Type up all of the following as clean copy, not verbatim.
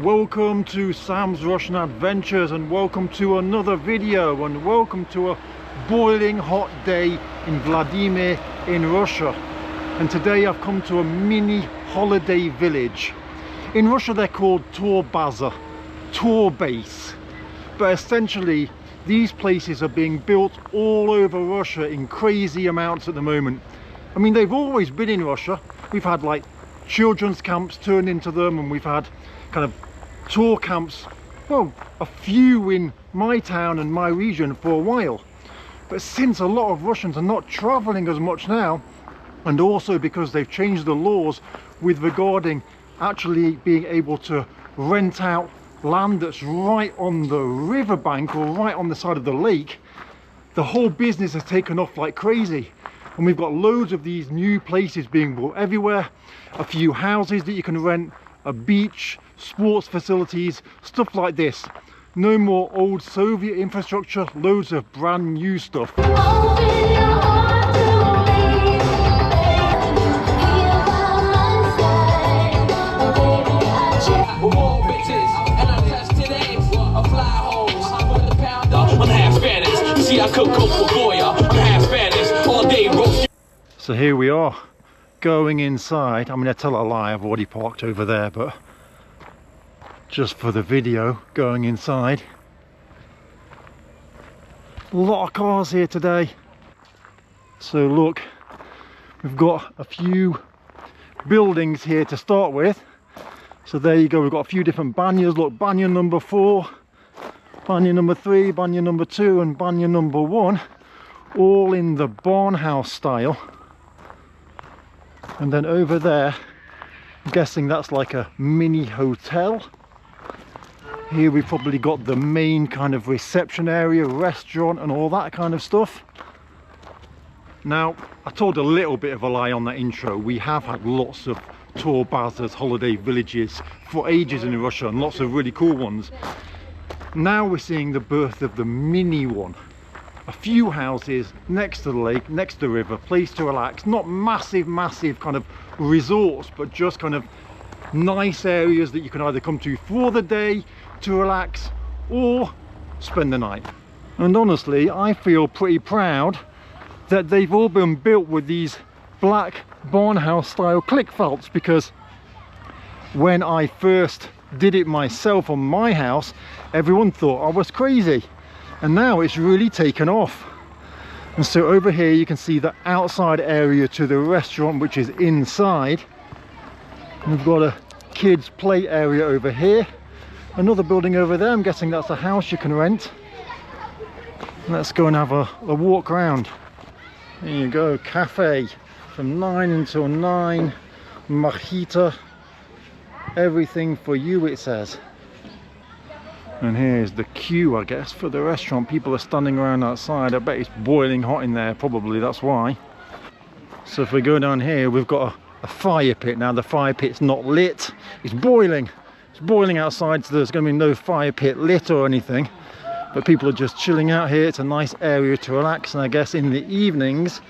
Welcome to Sam's Russian Adventures, and welcome to another video, and welcome to a boiling hot day in Vladimir in Russia. And today I've come to a mini holiday village. In Russia they're called tour baza, tour base, but essentially these places are being built all over Russia in crazy amounts at the moment. I mean, they've always been in Russia. We've had like children's camps turned into them, and we've had kind of tour camps, well, a few in my town and my region for a while. But since a lot of Russians are not traveling as much now, and also because they've changed the laws with regarding actually being able to rent out land that's right on the riverbank or right on the side of the lake, the whole business has taken off like crazy. And we've got loads of these new places being built everywhere, a few houses that you can rent, a beach, sports facilities, stuff like this. No more old Soviet infrastructure, loads of brand new stuff. So here we are, going inside. I mean, I tell a lie, I've already parked over there, but just for the video, going inside. A lot of cars here today. So look, we've got a few buildings here to start with. So there you go, we've got a few different banyas. Look, banya number 4, banya number 3, banya number 2 and banya number 1, all in the barn house style. And then over there, I'm guessing that's like a mini hotel. Here we've probably got the main kind of reception area, restaurant and all that kind of stuff. Now, I told a little bit of a lie on that intro. We have had lots of tour bazas, holiday villages for ages in Russia, and lots of really cool ones. Now we're seeing the birth of the mini one. A few houses next to the lake, next to the river, place to relax. Not massive kind of resorts, but just kind of nice areas that you can either come to for the day to relax or spend the night. And honestly, I feel pretty proud that they've all been built with these black barn house style click felts, because when I first did it myself on my house, everyone thought I was crazy. And now it's really taken off. And so over here you can see the outside area to the restaurant, which is inside. And we've got a kids play area over here, another building over there. I'm guessing that's a house you can rent. Let's go and have a walk around. There you go, cafe from 9 until 9, mojito, everything for you, it says. And here's the queue, I guess, for the restaurant. People are standing around outside. I bet it's boiling hot in there, probably, that's why. So if we go down here, we've got a fire pit. Now the fire pit's not lit, it's boiling. It's boiling outside, so there's going to be no fire pit lit or anything. But people are just chilling out here. It's a nice area to relax, and I guess in the evenings,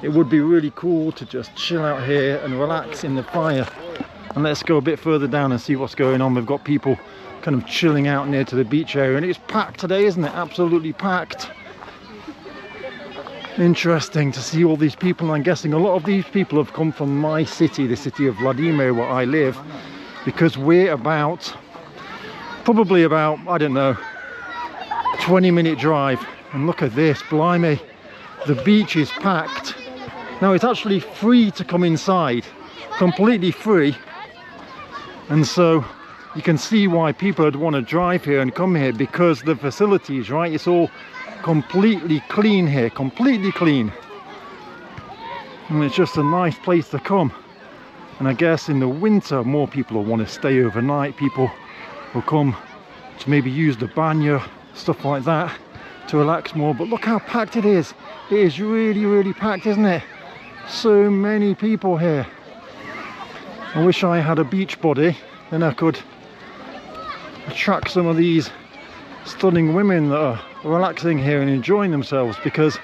it would be really cool to just chill out here and relax in the fire. And let's go a bit further down and see what's going on. We've got people kind of chilling out near to the beach area, and it's packed today, isn't it? Absolutely packed. Interesting to see all these people, and I'm guessing a lot of these people have come from my city, the city of Vladimir, where I live, because we're probably about, I don't know, 20-minute drive. And look at this, blimey, the beach is packed. Now it's actually free to come inside, completely free, and so you can see why people would want to drive here and come here, because the facilities, right? It's all completely clean here, completely clean. And it's just a nice place to come. And I guess in the winter, more people will want to stay overnight. People will come to maybe use the banya, stuff like that, to relax more. But look how packed it is. It is really packed, isn't it? So many people here. I wish I had a beach body, then I could attract some of these stunning women that are relaxing here and enjoying themselves, because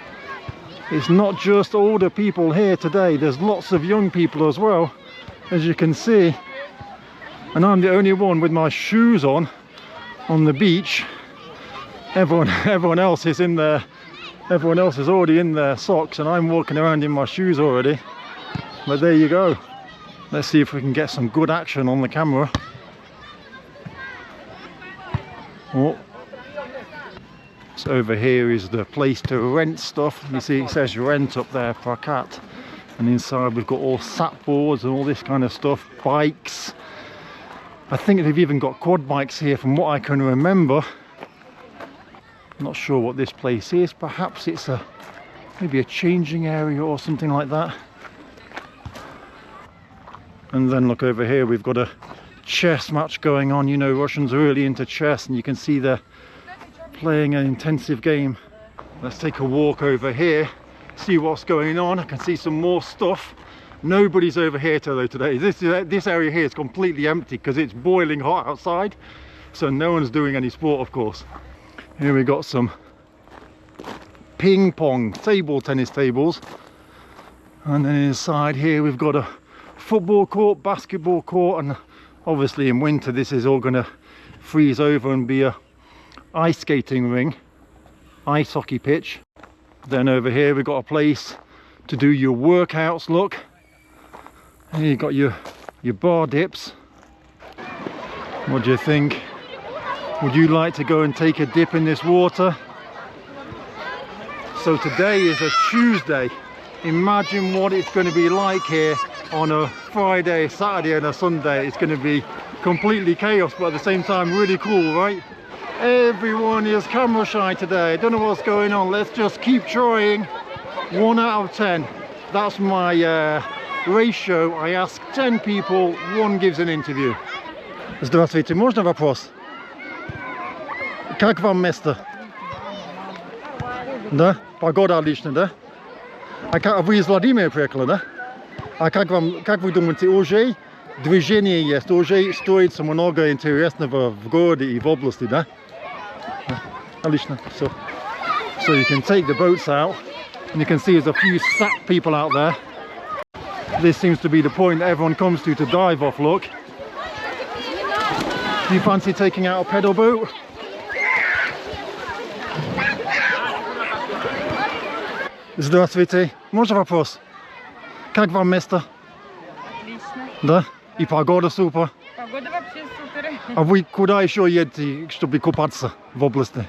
it's not just older people here today, there's lots of young people as well, as you can see. and I'm the only one with my shoes on the beach. Everyone else is in there. Everyone else is already in their socks, and I'm walking around in my shoes already. But there you go. Let's see if we can get some good action on the camera. Oh. So over here is the place to rent stuff. You see it says rent up there, prakat. And inside we've got all sat boards and all this kind of stuff, bikes. I think they've even got quad bikes here from what I can remember. I'm not sure what this place is. Perhaps it's maybe a changing area or something like that. And then look over here, we've got a chess match going on. You know, Russians are really into chess, and you can see they're playing an intensive game. Let's take a walk over here, see what's going on. I can see some more stuff. Nobody's over here though today. This area here is completely empty because it's boiling hot outside, so no one's doing any sport, of course. Here we got some ping pong tennis tables, and then inside here we've got a football court, basketball court, and obviously in winter this is all going to freeze over and be a ice skating ring, ice hockey pitch. Then over here we've got a place to do your workouts. Look, and you've got your bar dips. What do you think? Would you like to go and take a dip in this water? So today is a Tuesday. Imagine what it's going to be like here on a Friday, Saturday and a Sunday. It's going to be completely chaos, but at the same time really cool, right? Everyone is camera shy today. I don't know what's going on. Let's just keep trying. 1 out of 10. That's my ratio. I ask 10 people, 1 gives an interview. Здравствуйте, можно вопрос? Как вам место? Да? Погода отличная, да? А вы из Владимира приехали, да? А как вы думаете, уже движение есть, уже строится много интересного в городе и в области, да? Отлично, so you can take the boats out, and you can see there's a few sat people out there. This seems to be the point that everyone comes to dive off, look. Do you fancy taking out a pedal boat? Здравствуйте, можно вопрос? Как вам место? Отлично. Да? И погода супер. Погода вообще супер. А вы куда еще едете, чтобы купаться в области?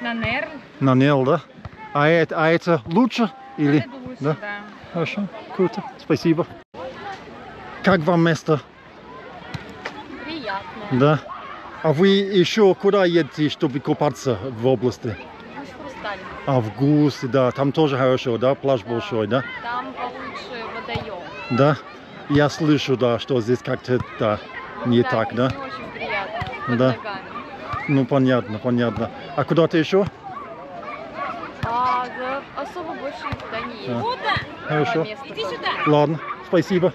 На Нерль. На Нел, да? А это лучше? Или? Это лучше, Да? да. Хорошо, круто, спасибо. Как вам место? Приятно. Да? А вы еще куда едете, чтобы купаться в области? Хрусталь. А в Гусе, да, там тоже хорошо, да, пляж большой, да? Там получше водоем. Да? Я слышу, да, что здесь как-то, да, не Да, так, да? Не очень приятно. Под Да. ногами. Ну, понятно, понятно. А куда-то еще? Да, особо больше никуда не едем. Хорошо. Иди сюда. Ладно, спасибо.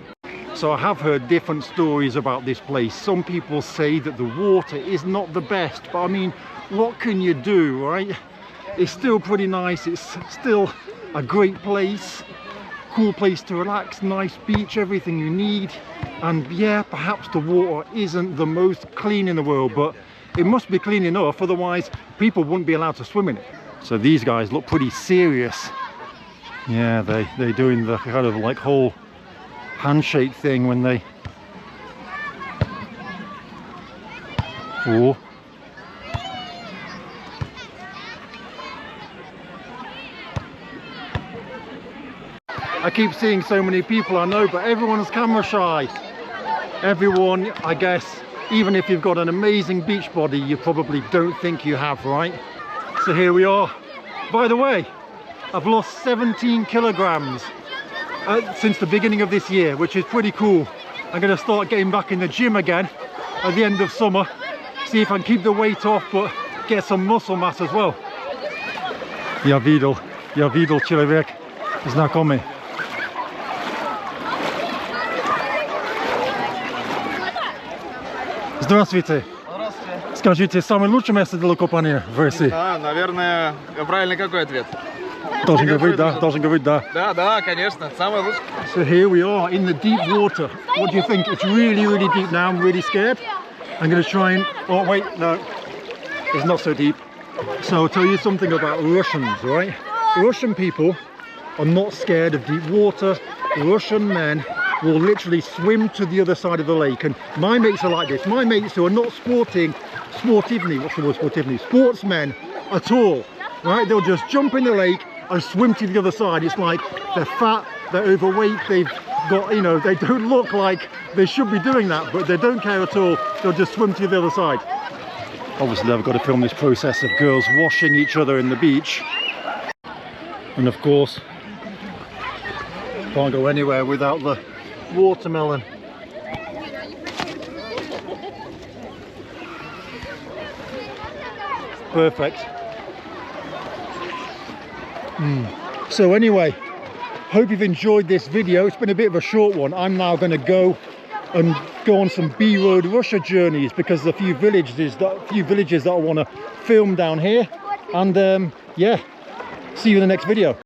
So I have heard different stories about this place. Some people say that the water is not the best, but I mean, what can you do, right? It's still pretty nice. It's still a great place, cool place to relax, nice beach, everything you need. And yeah, perhaps the water isn't the most clean in the world, but it must be clean enough, otherwise people wouldn't be allowed to swim in it. So these guys look pretty serious. Yeah, they're doing the kind of like whole handshake thing when they... Oh. I keep seeing so many people, I know, but everyone's camera shy. Everyone, I guess, even if you've got an amazing beach body, you probably don't think you have, right? So here we are. By the way, I've lost 17 kilograms since the beginning of this year, which is pretty cool. I'm going to start getting back in the gym again at the end of summer, see if I can keep the weight off, but get some muscle mass as well. Я видел человек знакомый. Здравствуйте. Здравствуйте. Скажите, самое лучшее место для купания в России? Да, наверное, правильный какой ответ? Должен говорить, да, должен говорить, да. Да, да, конечно, самый лучший. So here we are in the deep water. What do you think? It's really, really deep now. I'm really scared. I'm going to try and... Oh, wait, no. It's not so deep. So I'll tell you something about Russians, right? Russian people are not scared of deep water. Russian men will literally swim to the other side of the lake. And my mates are like this. My mates who are not sportsmen at all, right? They'll just jump in the lake and swim to the other side. It's like they're fat, they're overweight, they've got, you know, they don't look like they should be doing that, but they don't care at all. They'll just swim to the other side. Obviously I've got to film this process of girls washing each other in the beach. And of course, can't go anywhere without the watermelon. Perfect. So anyway, hope you've enjoyed this video. It's been a bit of a short one. I'm now going to go on some B-road Russia journeys because there's a few villages that I want to film down here. And yeah, see you in the next video.